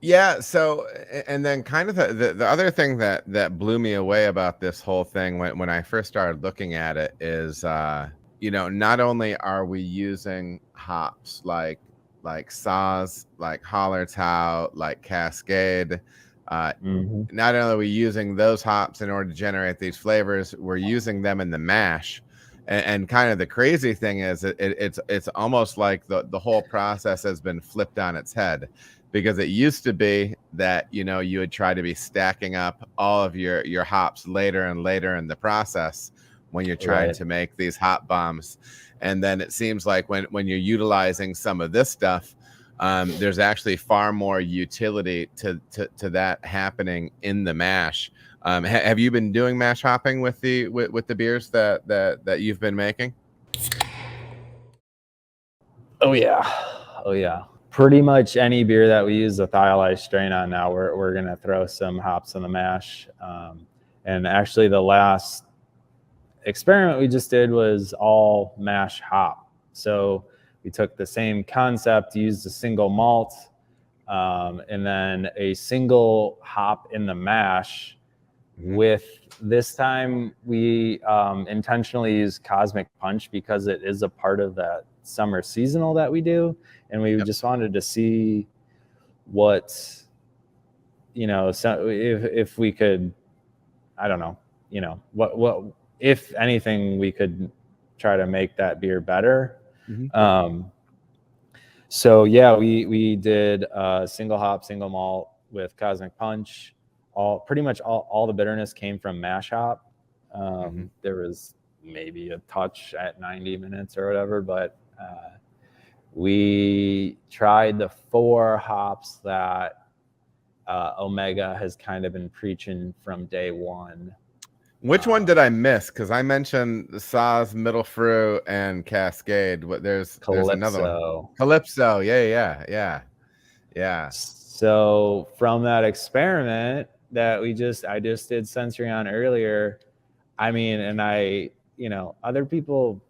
Yeah. So, and then kind of the other thing that blew me away about this whole thing when I first started looking at it is, not only are we using hops like Saaz, like Hallertau, like Cascade, uh, Mm-hmm. not only are we using those hops in order to generate these flavors, we're using them in the mash. And kind of the crazy thing is it's almost like the whole process has been flipped on its head, because it used to be that you would try to be stacking up all of your hops later and later in the process when you're trying Right. to make these hop bombs. And then it seems like when you're utilizing some of this stuff, there's actually far more utility to that happening in the mash. Have you been doing mash hopping with the beers that you've been making? Oh yeah. Oh yeah. Pretty much any beer that we use a thiolized strain on now, we're gonna throw some hops in the mash. And actually, the last experiment we just did was all mash hop. So we took the same concept, used a single malt, and then a single hop in the mash. With this time, we intentionally use Cosmic Punch because it is a part of that summer seasonal that we do, and we Yep. just wanted to see what, so if we could, I don't know, what if anything we could try to make that beer better. So yeah, we did single hop, single malt with Cosmic Punch. Pretty much all the bitterness came from mash hop. There was maybe a touch at 90 minutes or whatever, but we tried the 4 hops that Omega has kind of been preaching from day one. Which one did I miss? Because I mentioned the Saaz, Middle Fruit, and Cascade. There's another one. Calypso. Yeah. So from that experiment that I just did sensory on earlier, I mean, and other people,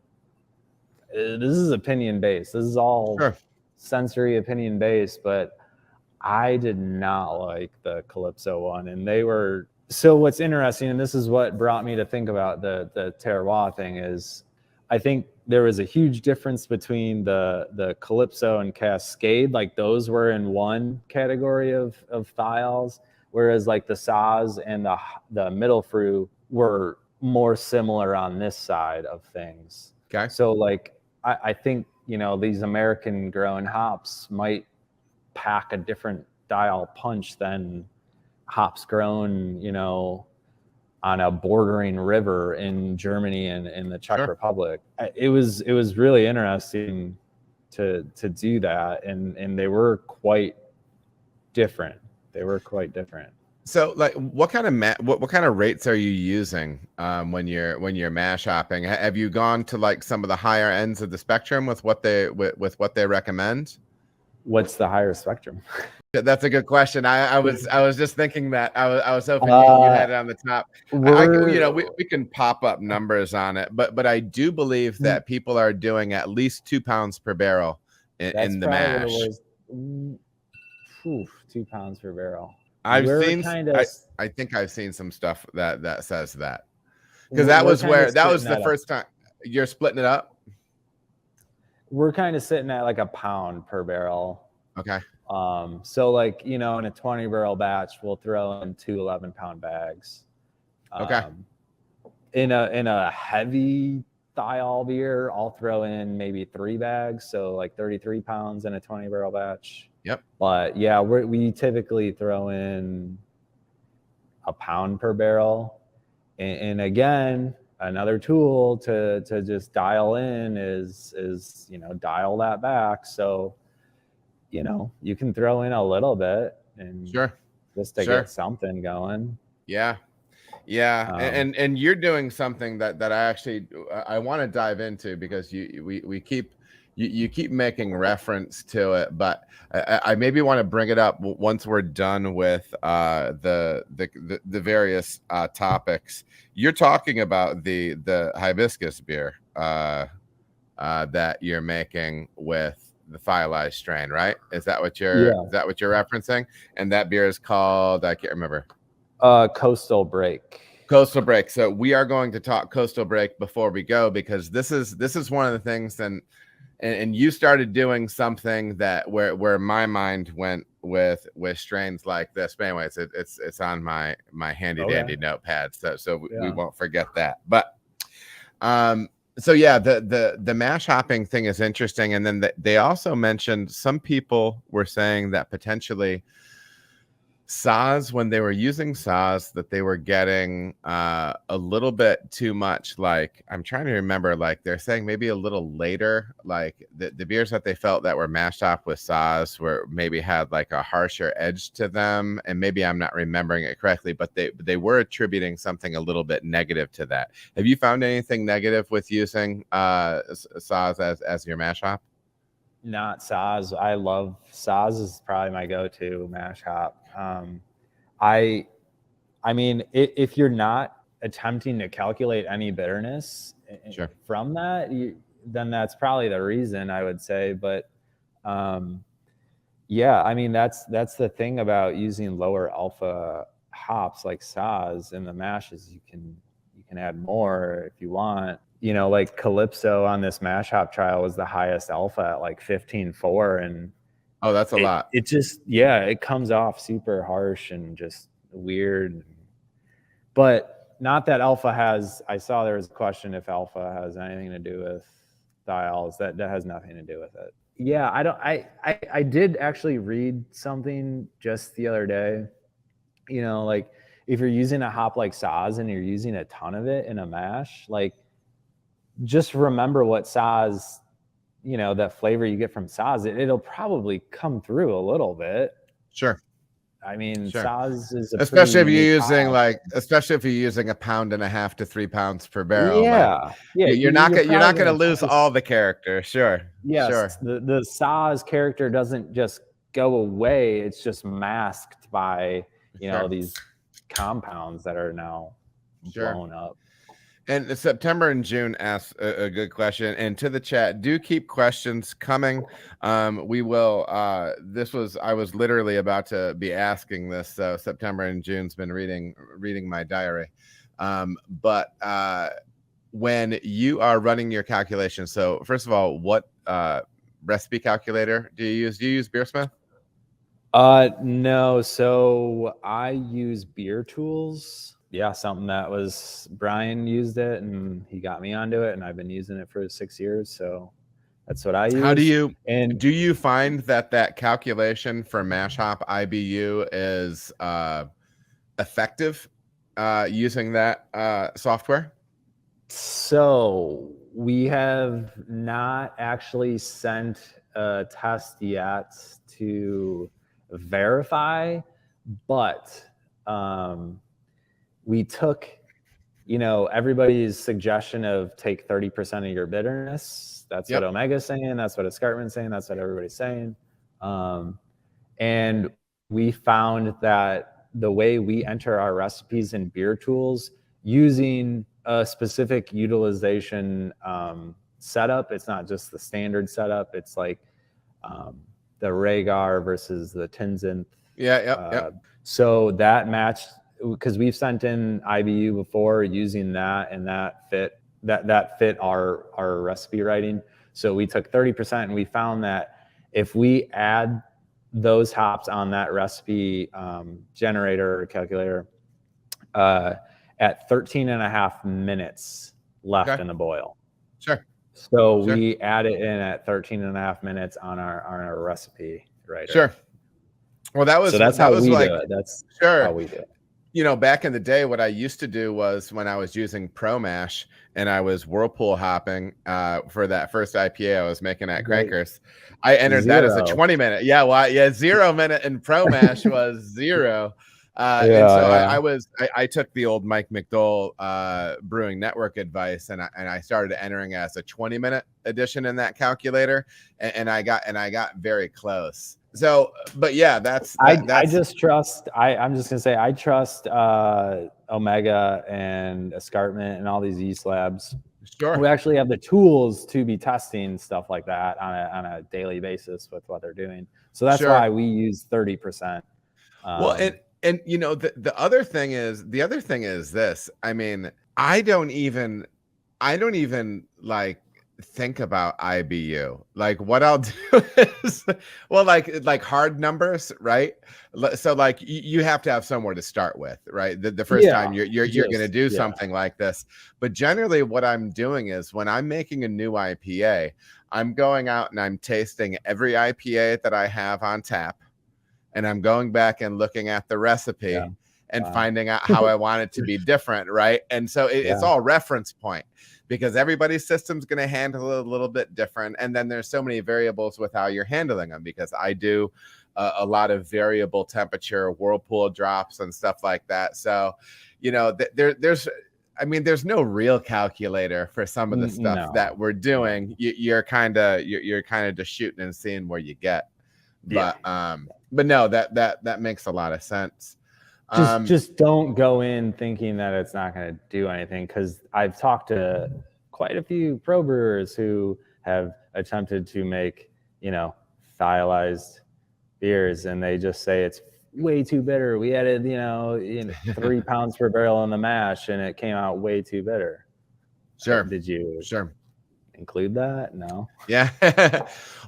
this is opinion based. This is all sensory opinion based, but I did not like the Calypso one. And so what's interesting, and this is what brought me to think about the terroir thing, is I think there was a huge difference between the Calypso and Cascade. Like those were in one category of thiols, whereas like the Saaz and the Middle Fruit were more similar on this side of things. Okay. So like I think these American grown hops might pack a different dial punch than hops grown on a bordering river in Germany and in the Czech Republic. It was really interesting to do that, and they were quite different. So like what kind of rates are you using when you're mash hopping? Have you gone to like some of the higher ends of the spectrum with what they recommend? What's the higher spectrum? That's a good question. I was just thinking that. I was hoping you had it on the top. We can pop up numbers on it, but I do believe that people are doing at least 2 pounds per barrel in the mash. 2 pounds per barrel. I think I've seen some stuff that says that, because that was the first time you're splitting it up. We're kind of sitting at like a pound per barrel. Okay. So like, in a 20 barrel batch, we'll throw in 2 11-pound bags. Okay. In a heavy thiol beer, I'll throw in maybe 3 bags. So like 33 pounds in a 20 barrel batch. Yep. But yeah, we typically throw in a pound per barrel. And again, another tool to just dial in is dial that back. So, you can throw in a little bit and just to get something going. Yeah. And you're doing something that I actually I want to dive into, because you keep making reference to it, but I maybe want to bring it up once we're done with the various topics. You're talking about the hibiscus beer that you're making with thiolized strain, right? Is that what you're Yeah. referencing? And that beer is called, I can't remember. Coastal Break. Coastal Break. So we are going to talk Coastal Break before we go, because this is one of the things. And you started doing something that where my mind went with strains like this. But anyways, it's on my handy dandy notepad, so we won't forget that. But so yeah, the mash hopping thing is interesting. And then they also mentioned, some people were saying that potentially saws, when they were using saws, that they were getting a little bit too much. Like, I'm trying to remember, like they're saying maybe a little later, like the beers that they felt that were mashed up with saws were maybe had like a harsher edge to them. And maybe I'm not remembering it correctly, but they were attributing something a little bit negative to that. Have you found anything negative with using saws as your mash hop? Not saws. I love saws. Is probably my go-to mash hop. I mean, if you're not attempting to calculate any bitterness from that, then that's probably the reason, I would say. But yeah, I mean, that's the thing about using lower alpha hops like saws in the mash, is you can add more if you want. You know, like Calypso on this mash hop trial was the highest alpha at like 15.4, and oh, that's a lot. It just, yeah, it comes off super harsh and just weird. But not that alpha has, I saw there was a question if alpha has anything to do with thiols. That has nothing to do with it. Yeah, I did actually read something just the other day. You know, like if you're using a hop like saws and you're using a ton of it in a mash, like just remember what saws, you know, that flavor you get from saws, it'll probably come through a little bit. Sure. I mean, saws is especially if you're using especially if you're using 1.5 pounds to 3 pounds per barrel. Yeah, yeah. You're not going to lose all the character. Sure. Yes. Sure. The saws character doesn't just go away. It's just masked by, you know, these compounds that are now blown up. And September and June asked a good question, and to the chat, do keep questions coming. We will. I was literally about to be asking this. So September and June's been reading my diary. But when you are running your calculations, so first of all, what recipe calculator do you use? Do you use Beersmith? No. So I use Beer Tools. Yeah, something that was, Brian used it and he got me onto it, and I've been using it for 6 years. So that's what I use. How do you find that calculation for mash hop IBU is effective using that software? So we have not actually sent a test yet to verify, but we took, you know, everybody's suggestion of take 30% of your bitterness. That's what Omega's saying. That's what Escarpment's saying. That's what everybody's saying. And we found that the way we enter our recipes in Beer Tools, using a specific utilization setup, it's not just the standard setup. It's like the Rhaegar versus the Tinzinth. So that matched, because we've sent in IBU before using that, and that fit our recipe writing. So we took 30%, and we found that if we add those hops on that recipe generator or calculator at 13.5 minutes left in the boil. So we add it in at 13.5 minutes on our recipe writer. Well, that's how we do it. That's how we do it. You know, back in the day, what I used to do was, when I was using Pro Mash and I was whirlpool hopping for that first IPA I was making at Crankers, I entered that as a 20-minute. 0 minute, and Pro Mash was 0. And so I took the old Mike McDowell Brewing Network advice, and I started entering as a 20-minute edition in that calculator, and I got very close. So, but yeah, I just trust. I'm just gonna say I trust Omega and Escarpment and all these yeast labs Sure. we actually have the tools to be testing stuff like that on a daily basis with what they're doing. So that's Sure. why we use 30%. Well, and you know, the other thing is this. I mean, I don't even like think about IBU. Like what I'll do is, well, like hard numbers, right? So like you have to have somewhere to start with, right? The first time you're going to do something like this. But generally what I'm doing is when I'm making a new IPA, I'm going out and I'm tasting every IPA that I have on tap, and I'm going back and looking at the recipe and finding out how I want it to be different, right? And so it's all reference point, because everybody's system's going to handle it a little bit different. And then there's so many variables with how you're handling them, because I do a lot of variable temperature, whirlpool drops and stuff like that. So, you know, there's no real calculator for some of the stuff that we're doing. You're kind of just shooting and seeing where you get. But no, that makes a lot of sense. Just don't go in thinking that it's not going to do anything, because I've talked to quite a few pro brewers who have attempted to make, you know, thiolized beers, and they just say it's way too bitter. We added, 3 pounds per barrel in the mash, and it came out way too bitter. Sure. Did you include that? No. Yeah.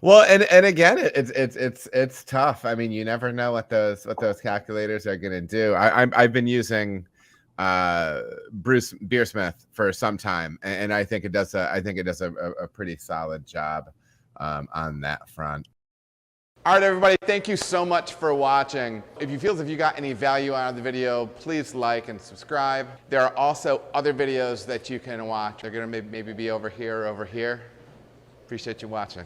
Well, and again, it's tough. I mean, you never know what those calculators are going to do. I've been using Bruce Beersmith for some time, and I think it does a pretty solid job on that front. All right, everybody, thank you so much for watching. If you feel as if you got any value out of the video, please like and subscribe. There are also other videos that you can watch. They're going to maybe be over here or over here. Appreciate you watching.